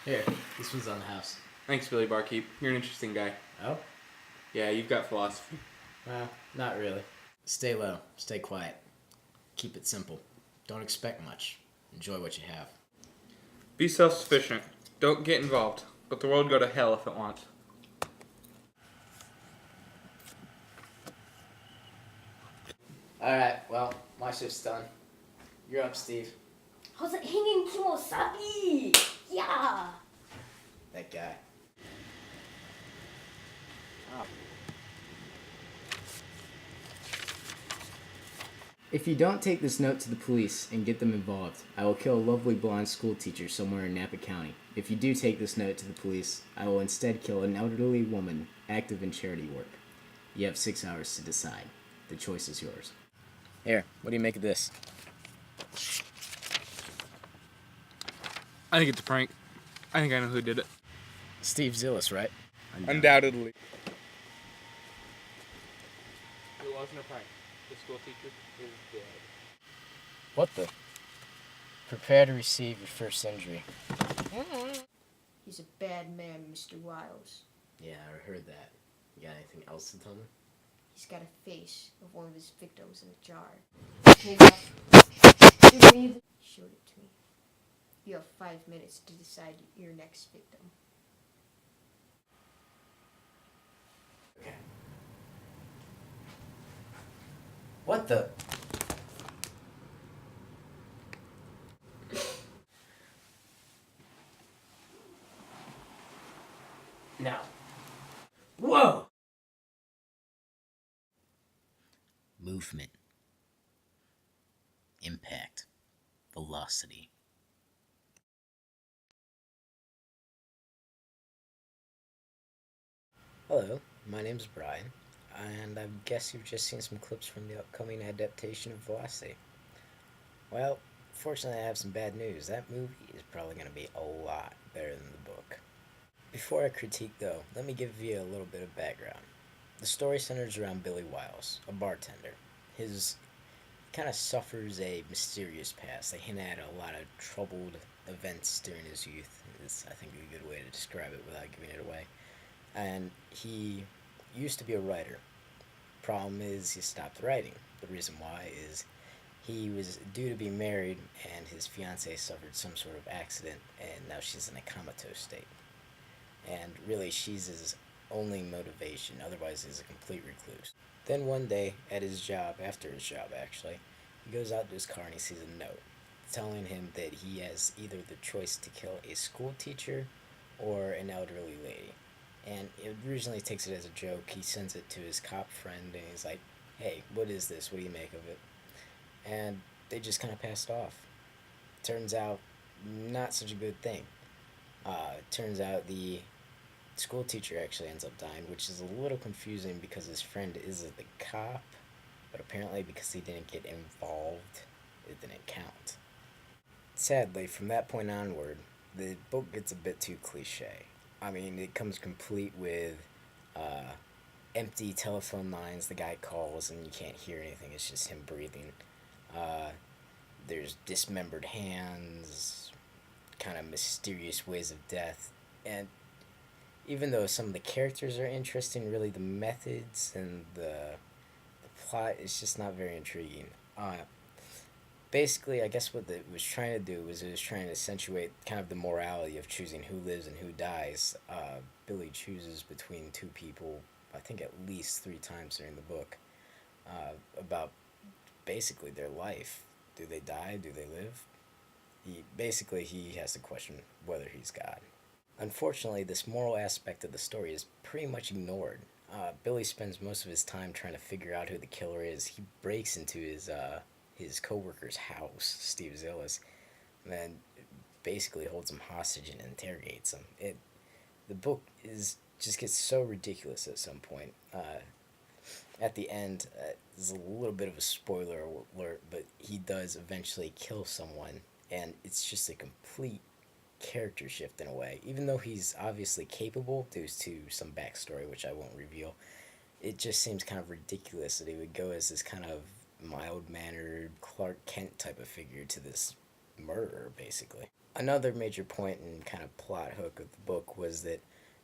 Here, this one's on the house. Thanks, Billy Barkeep. You're an interesting guy. Oh? Yeah, you've got philosophy. Well, not really. Stay low, stay quiet. Keep it simple. Don't expect much. Enjoy what you have. Be self-sufficient. Don't get involved. Let the world go to hell if it wants. Alright, well, my shift's done. You're up, Steve. How's it hanging Kimosabi? Yeah! That guy. If you don't take this note to the police and get them involved, I will kill a lovely blonde school teacher somewhere in Napa County. If you do take this note to the police, I will instead kill an elderly woman active in charity work. You have 6 hours to decide. The choice is yours. Here, what do you make of this? I think it's a prank. I think I know who did it. Steve Zillis, right? Undoubtedly. It wasn't a prank. The school teacher is dead. What the? Prepare to receive your first injury. He's a bad man, Mr. Wiles. Yeah, I heard that. You got anything else to tell me? He's got a face of one of his victims in a jar. Hey, he showed it to me. You have 5 minutes to decide your next victim. Okay. What the? Now. Whoa! Movement. Impact. Velocity. Hello, my name's Brian, and I guess you've just seen some clips from the upcoming adaptation of Velocity. Well, fortunately I have some bad news. That movie is probably going to be a lot better than the book. Before I critique though, let me give you a little bit of background. The story centers around Billy Wiles, a bartender. His kind of suffers a mysterious past. They hint at a lot of troubled events during his youth. Is I think a good way to describe it without giving it away. And he used to be a writer. Problem is, he stopped writing. The reason why is he was due to be married, and his fiancée suffered some sort of accident, and now she's in a comatose state. And really, she's his only motivation. Otherwise, he's a complete recluse. Then one day, at his job, after his job actually, he goes out to his car and he sees a note telling him that he has either the choice to kill a school teacher or an elderly lady. And it originally takes it as a joke. He sends it to his cop friend and he's like, hey, what is this? What do you make of it? And they just kind of passed off. Turns out, not such a good thing. Turns out the school teacher actually ends up dying, which is a little confusing because his friend is the cop, but apparently because he didn't get involved, it didn't count. Sadly, from that point onward, the book gets a bit too cliche. I mean, it comes complete with empty telephone lines. The guy calls and you can't hear anything. It's just him breathing. There's dismembered hands, kind of mysterious ways of death. And even though some of the characters are interesting, really the methods and the plot is just not very intriguing. Basically, I guess what it was trying to do was it was trying to accentuate kind of the morality of choosing who lives and who dies. Billy chooses between two people, I think at least 3 times during the book, about basically their life. Do they die? Do they live? He has to question whether he's God. Unfortunately, this moral aspect of the story is pretty much ignored. Billy spends most of his time trying to figure out who the killer is. He breaks into his co-worker's house, Steve Zillis, and then basically holds him hostage and interrogates him. The book just gets so ridiculous at some point. At the end, there's a little bit of a spoiler alert, but he does eventually kill someone, and it's just a complete character shift in a way. Even though he's obviously capable, due to some backstory which I won't reveal, it just seems kind of ridiculous that he would go as this kind of mild-mannered Clark Kent type of figure to this murderer, basically. Another major point and kind of plot hook of the book was that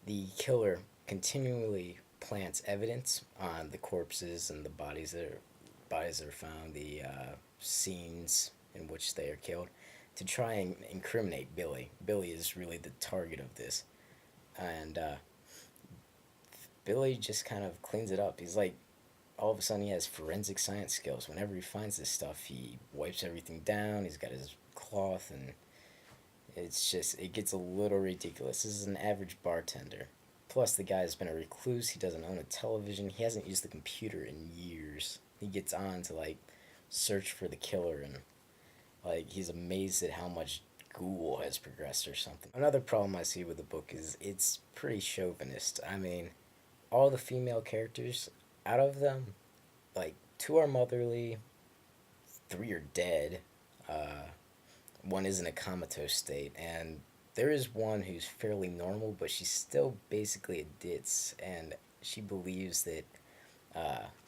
the killer continually plants evidence on the corpses and the bodies that are found, the scenes in which they are killed, to try and incriminate Billy. Billy is really the target of this, and Billy just kind of cleans it up. He's like, all of a sudden, he has forensic science skills. Whenever he finds this stuff, he wipes everything down. He's got his cloth, and it gets a little ridiculous. This is an average bartender. Plus, the guy has been a recluse. He doesn't own a television. He hasn't used the computer in years. He gets on to, like, search for the killer, and, like, he's amazed at how much Google has progressed or something. Another problem I see with the book is it's pretty chauvinist. I mean, all the female characters, out of them, like, two are motherly, three are dead, one is in a comatose state, and there is one who's fairly normal, but she's still basically a ditz, and she believes that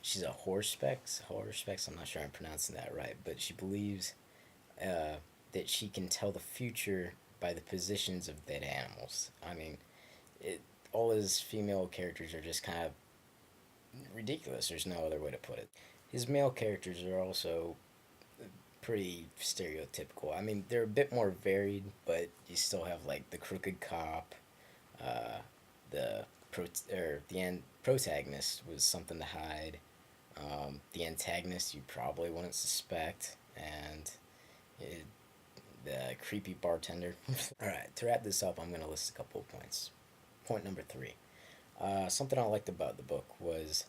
she's a Horspex. I'm not sure I'm pronouncing that right, but she believes that she can tell the future by the positions of dead animals. I mean, all his female characters are just kind of ridiculous. There's no other way to put it. His male characters are also pretty stereotypical. I mean, they're a bit more varied, but you still have like the crooked cop, the protagonist was something to hide. The antagonist you probably wouldn't suspect, and it, the creepy bartender. All right, to wrap this up, I'm gonna list a couple of points. Point number 3. Something I liked about the book was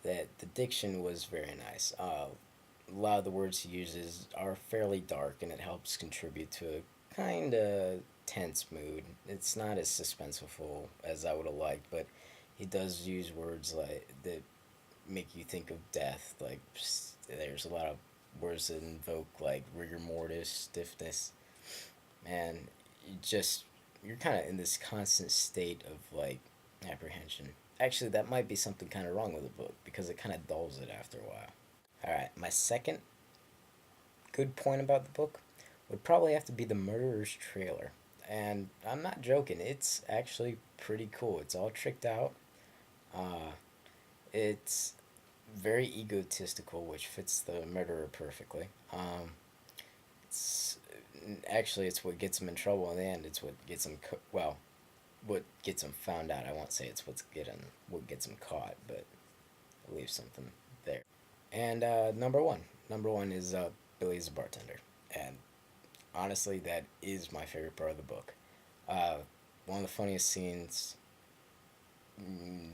that the diction was very nice. A lot of the words he uses are fairly dark, and it helps contribute to a kind of tense mood. It's not as suspenseful as I would have liked, but he does use words like that make you think of death. Like, there's a lot of words that invoke like rigor mortis, stiffness, and you're kind of in this constant state of like apprehension. Actually, that might be something kind of wrong with the book because it kind of dulls it after a while. All right, my second good point about the book would probably have to be the murderer's trailer. And I'm not joking, it's actually pretty cool. It's all tricked out. Uh, it's very egotistical, which fits the murderer perfectly. It's it's what gets him in trouble in the end. It's what gets him what gets him found out. I won't say it's what gets him caught, but I'll leave something there. And number one is Billy's a bartender, and honestly, that is my favorite part of the book. Uh, One of the funniest scenes,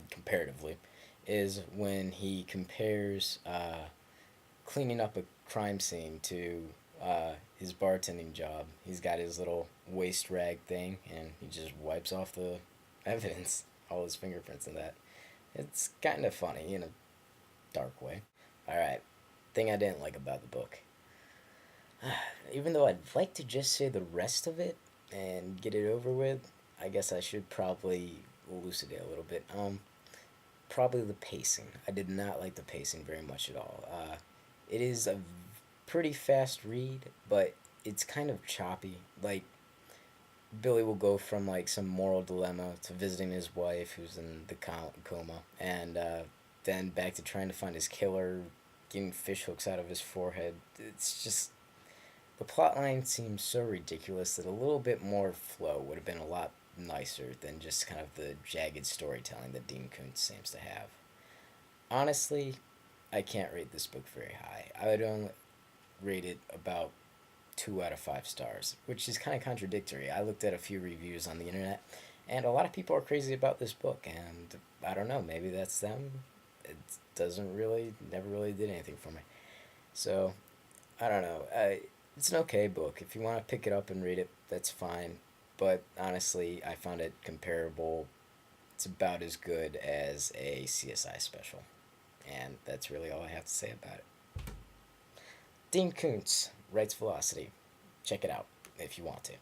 comparatively, is when he compares cleaning up a crime scene to his bartending job. He's got his little waste rag thing, and he just wipes off the evidence, all his fingerprints and that. It's kind of funny in a dark way. All right, thing I didn't like about the book. Even though I'd like to just say the rest of it and get it over with, I guess I should probably elucidate a little bit. Probably the pacing. I did not like the pacing very much at all. It is a pretty fast read, but it's kind of choppy. Like, Billy will go from like some moral dilemma to visiting his wife who's in the coma, and then back to trying to find his killer, getting fish hooks out of his forehead. It's just the plot line seems so ridiculous that a little bit more flow would have been a lot nicer than just kind of the jagged storytelling that Dean Koontz seems to have. Honestly, I can't rate this book very high. I would only rate it about 2 out of 5 stars, which is kind of contradictory. I looked at a few reviews on the internet, and a lot of people are crazy about this book, and I don't know, maybe that's them. It never really did anything for me. So, I don't know. It's an okay book. If you want to pick it up and read it, that's fine. But honestly, I found it comparable. It's about as good as a CSI special. And that's really all I have to say about it. Dean Koontz writes Velocity. Check it out if you want to.